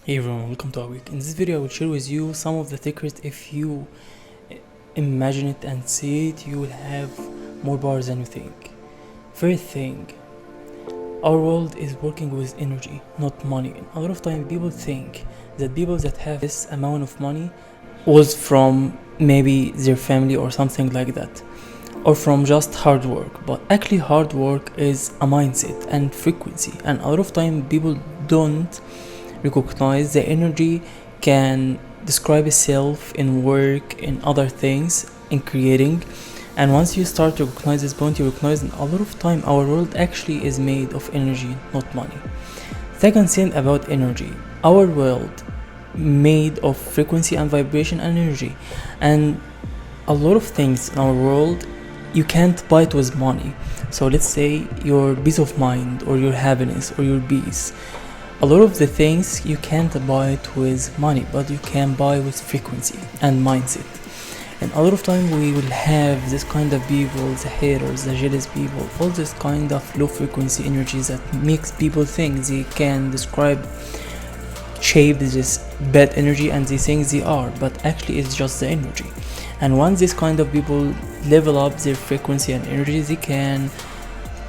Hey everyone, welcome to our week. In this video, I will share with you some of the secrets. If you imagine it and see it, you will have more power than you think. First thing, our world is working with energy, not money. A lot of time people think that people that have this amount of money was from maybe their family or something like that, or from just hard work. But actually hard work is a mindset and frequency, and a lot of time people don't recognize the energy can describe itself in work, in other things, in creating. And once you start to recognize this point, you recognize that a lot of time our world actually is made of energy, not money. Second thing about energy, our world made of frequency and vibration and energy, and a lot of things in our world you can't buy it with money. So let's say your peace of mind or your happiness or your peace, a lot of the things you can't buy it with money, but you can buy with frequency and mindset. And a lot of time we will have this kind of people, the haters, the jealous people, all this kind of low frequency energies that makes people think they can describe, shape this bad energy, and they think they are, but actually it's just the energy. And once this kind of people level up their frequency and energy, they can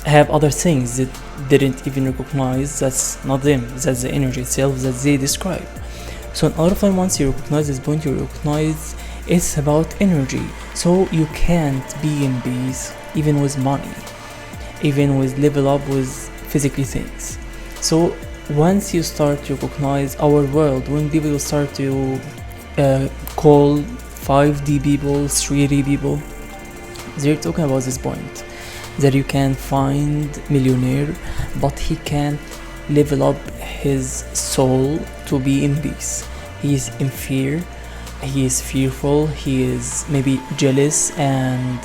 have other things that didn't even recognize. That's not them, that's the energy itself that they describe. So a lot of time once you recognize this point, you recognize it's about energy. So you can't be in peace even with money, even with level up with physically things. So once you start to recognize our world, when people start to call 5D people, 3D people, they're talking about this point, that you can find millionaire but he can't level up his soul to be in peace. He is in fear, he is fearful, he is maybe jealous, and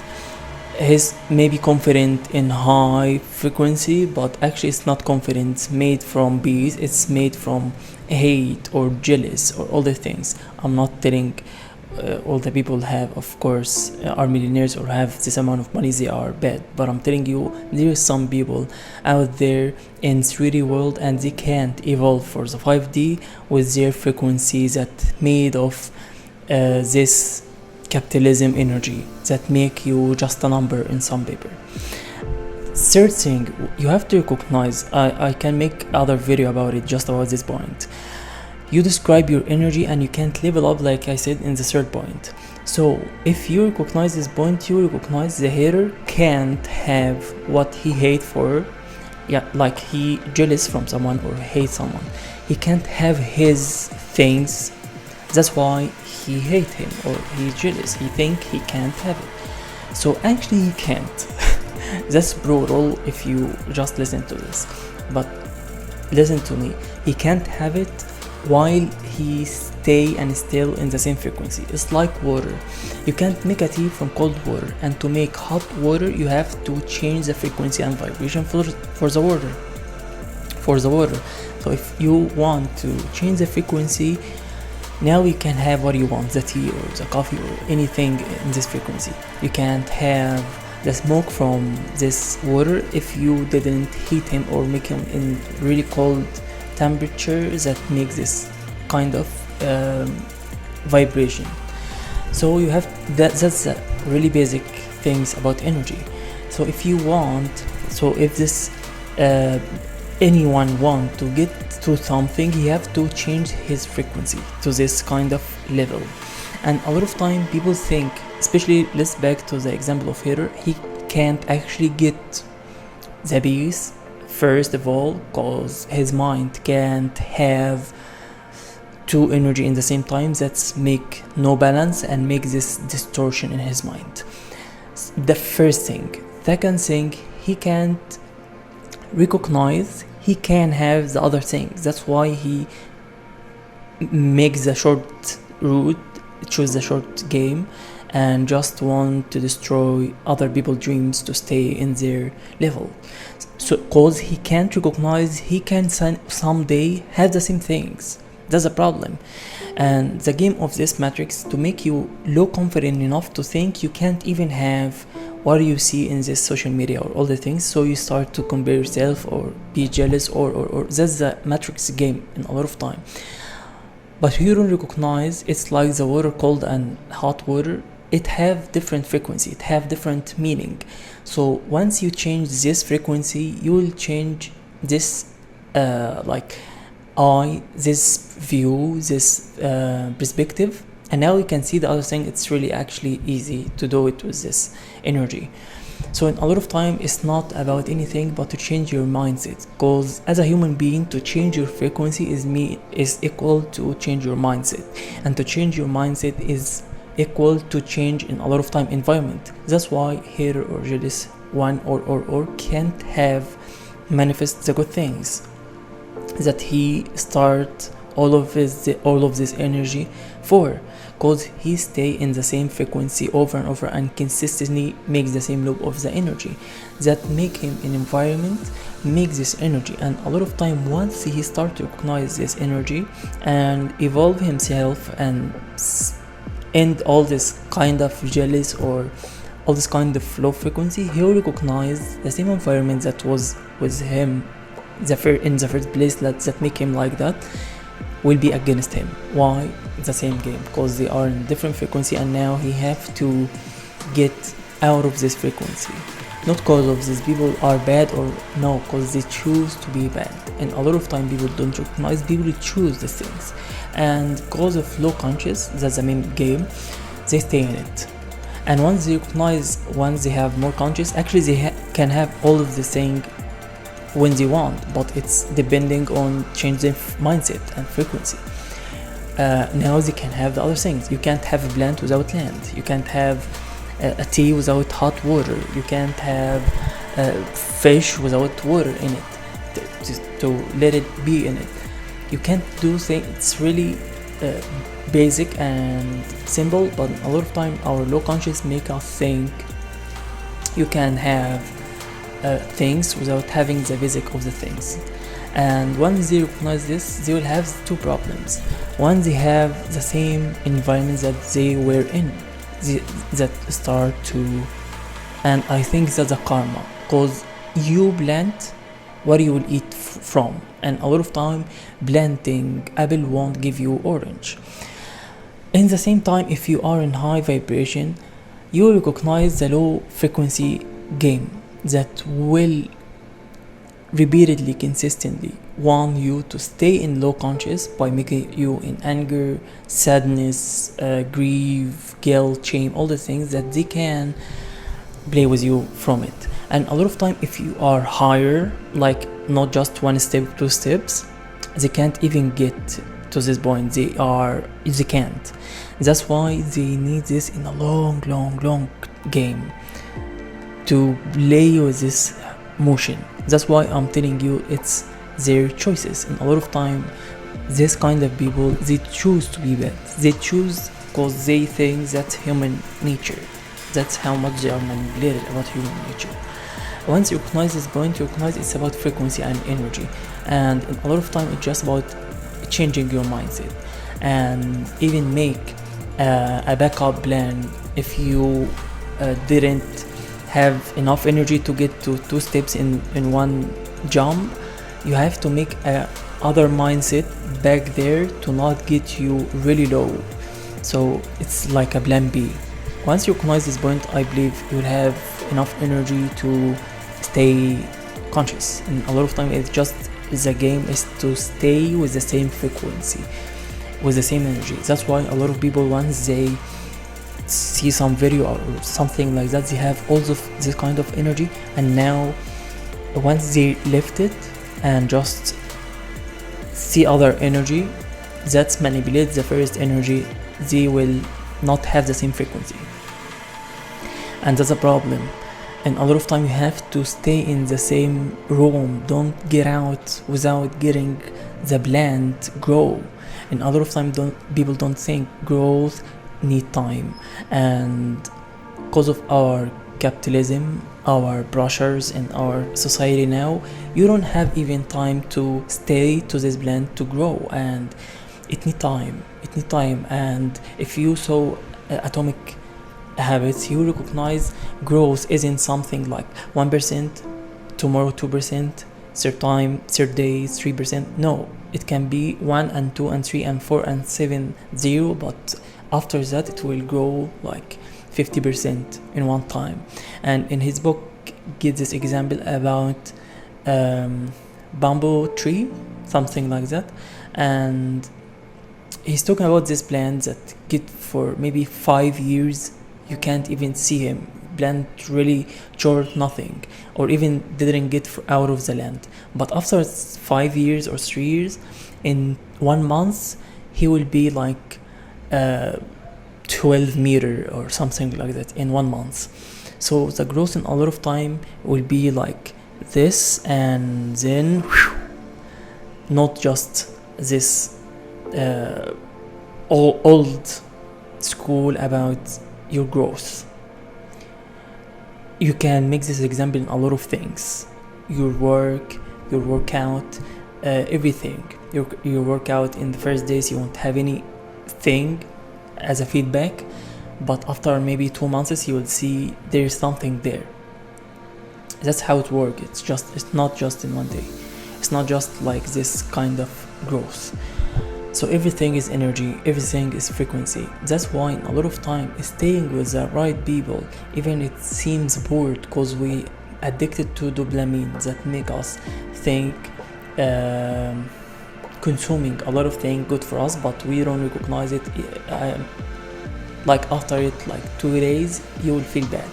he's maybe confident in high frequency, but actually it's not confidence made from peace, it's made from hate or jealous or all the things. I'm not telling all the people have, of course, are millionaires or have this amount of money, they are bad, but I'm telling you there is some people out there in 3D world and they can't evolve for the 5D with their frequencies that made of this capitalism energy that make you just a number in some paper. Third thing, you have to recognize, I can make other video about it, just about this point. You describe your energy and you can't level up, like I said in the third point. So if you recognize this point, you recognize the hater can't have what he hate for. Yeah, like he jealous from someone or hate someone, he can't have his things. That's why he hate him or he's jealous, he think he can't have it. So actually he can't. That's brutal if you just listen to this, but listen to me, he can't have it while he stay and still in the same frequency. It's like water, you can't make a tea from cold water, and to make hot water you have to change the frequency and vibration for the water. So if you want to change the frequency, now you can have what you want, the tea or the coffee or anything in this frequency. You can't have the smoke from this water if you didn't heat him or make him in really cold temperature that makes this kind of vibration. So you have that's really basic things about energy. So if you want, so if this anyone want to get to something, he have to change his frequency to this kind of level. And a lot of time people think, especially let's back to the example of hater, he can't actually get the peace first of all because his mind can't have two energy in the same time, that's make no balance and make this distortion in his mind. The first thing. Second thing, he can't recognize he can have the other things. That's why he makes the short route, choose the short game, and just want to destroy other people's dreams to stay in their level. So cause he can't recognize he can someday have the same things. That's a problem. And the game of this matrix to make you low confident enough to think you can't even have what you see in this social media or all the things, so you start to compare yourself or be jealous or that's the matrix game in a lot of time. but you don't recognize it's like the water, cold and hot water. It have different frequency, it have different meaning. So once you change this frequency, you will change this like this view, this perspective, and now you can see the other thing. It's really actually easy to do it with this energy. So in a lot of time, it's not about anything but to change your mindset, because as a human being, to change your frequency is equal to change your mindset, and to change your mindset is equal to change in a lot of time environment. That's why hater or jealous one or can't have manifest the good things that he start all of this energy for, because he stay in the same frequency over and over and consistently makes the same loop of the energy that make him in environment makes this energy. And a lot of time, once he start to recognize this energy and evolve himself and end all this kind of jealous or all this kind of low frequency, he will recognize the same environment that was with him in the first place that make him like that will be against him. Why? The same game, because they are in different frequency, and now he have to get out of this frequency. Not because of these people are bad, or no, because they choose to be bad. And a lot of time people don't recognize, people choose these things, and because of low conscious, that's the main game, they stay in it. And once they recognize, once they have more conscious, actually they can have all of the thing when they want, but it's depending on changing mindset and frequency. Now they can have the other things. You can't have a plant without land. You can't have a tea without hot water. You can't have fish without water in it, to let it be in it. You can't do things. It's really basic and simple, but a lot of time our low conscious make us think you can have things without having the basic of the things. And once they recognize this, they will have two problems. One, they have the same environment that they were in, that start to, and I think that's a karma, because you plant what you will eat from, and a lot of time planting apple won't give you orange. In the same time, if you are in high vibration, you will recognize the low frequency game that will repeatedly, consistently want you to stay in low conscious by making you in anger, sadness, grief, guilt, shame, all the things that they can play with you from it. And a lot of time, if you are higher, like not just one step, two steps, they can't even get to this point. They can't. That's why they need this in a long game to play with this motion. That's why I'm telling you, it's their choices. And a lot of time, this kind of people, they choose to be bad. They choose because they think that's human nature. That's how much they are manipulated about human nature. Once you recognize this point, you recognize it's about frequency and energy. And a lot of time, it's just about changing your mindset, and even make a backup plan if you didn't have enough energy to get to two steps in one jump. You have to make a other mindset back there to not get you really low. So it's like a plan B. Once you recognize this point, I believe you'll have enough energy to stay conscious. And a lot of time, it's just the game is to stay with the same frequency, with the same energy. That's why a lot of people, once they see some video or something like that, they have all of this kind of energy, and now once they lift it and just see other energy that's manipulates the first energy, they will not have the same frequency, and that's a problem. And a lot of time, you have to stay in the same room. Don't get out without getting the plant grow. And a lot of time, people don't think growth need time. And because of our capitalism, our pressures in our society now, you don't have even time to stay to this plant to grow, and it need time. And if you saw atomic habits, you recognize growth isn't something like 1%, tomorrow 2%, third time, third day, 3%. No, it can be 1 and 2 and 3 and 4 and 7, 0, but after that it will grow like 50% in one time. And in his book gives this example about bamboo tree, something like that, and he's talking about this plant that get for maybe 5 years you can't even see him, plant really short, nothing, or even didn't get out of the land. But after 5 years or 3 years, in 1 month he will be like 12 meter or something like that in 1 month. So the growth in a lot of time will be like this, and then not just this old school about your growth. You can make this example in a lot of things: your work, your workout, everything. Your workout in the first days you won't have anything as a feedback, but after maybe 2 months you will see there's something there. That's how it works. It's not just in one day. It's not just like this kind of growth. So everything is energy, everything is frequency. That's why in a lot of time staying with the right people, even it seems bored, because we addicted to dopamine that make us think consuming a lot of things good for us, but we don't recognize it. Like after it, like 2 days, you will feel bad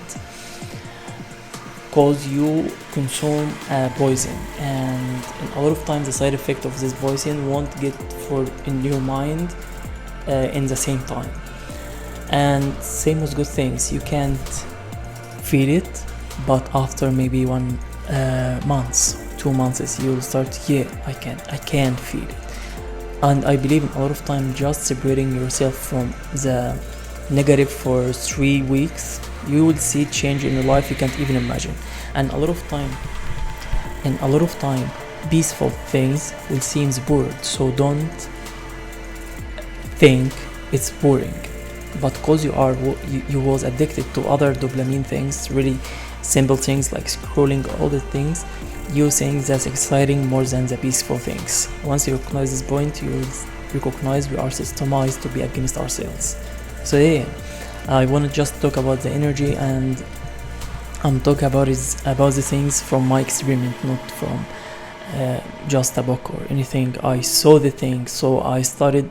because you consume poison, and a lot of times the side effect of this poison won't get for in your mind in the same time. And same with good things, you can't feel it, but after maybe 1 month, 2 months, you'll start, I can feel it. And I believe in a lot of time just separating yourself from the negative for 3 weeks, you will see change in your life you can't even imagine. And a lot of time peaceful things will seem bored, so don't think it's boring, but because you was addicted to other dopamine things, really simple things like scrolling, all the things, you think that's exciting more than the peaceful things. Once you recognize this point, you will recognize we are systemized to be against ourselves. So I want to just talk about the energy, and I'm talking about the things from my experiment, not from just a book or anything. I saw the thing, so I started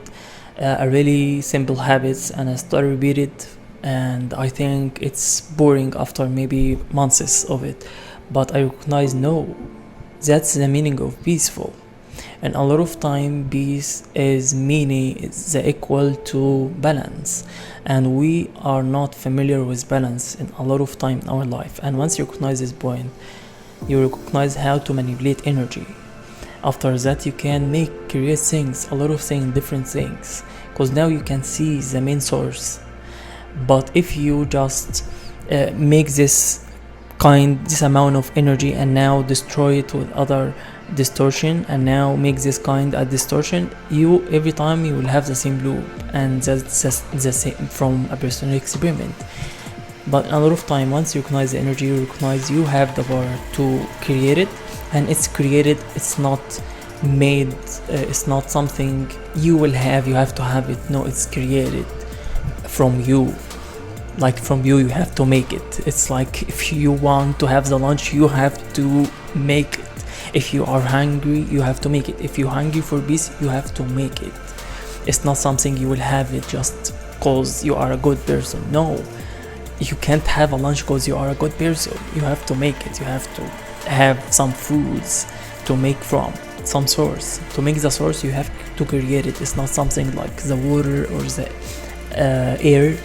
a really simple habits, and I started repeat it, and I think it's boring after maybe months of it, but I recognize no, that's the meaning of peaceful. And a lot of time peace is the equal to balance, and we are not familiar with balance in a lot of time in our life. And once you recognize this point, you recognize how to manipulate energy. After that you can create things, a lot of things, different things, because now you can see the main source. But if you just make this amount of energy and now destroy it with other distortion, and now make this kind of distortion, every time you will have the same loop, and that's the same from a personal experiment. But a lot of time, once you recognize the energy, you recognize you have the power to create it, and it's created. It's not made. It's not something you will have. You have to have it. No, it's created from you. Like from you have to make it. It's like if you want to have the lunch, you have to make it. If you are hungry, you have to make it. If you're hungry for peace, you have to make it. It's not something you will have it just because you are a good person. No, you can't have a lunch because you are a good person. You have to make it. You have to have some foods to make from some source. To make the source, you have to create it. It's not something like the water or the air.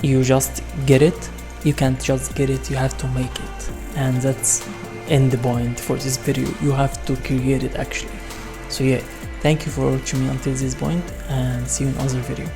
You just get it. You can't just get it. You have to make it. And that's end point for this video. You have to create it actually. So thank you for watching me until this point, and see you in other video.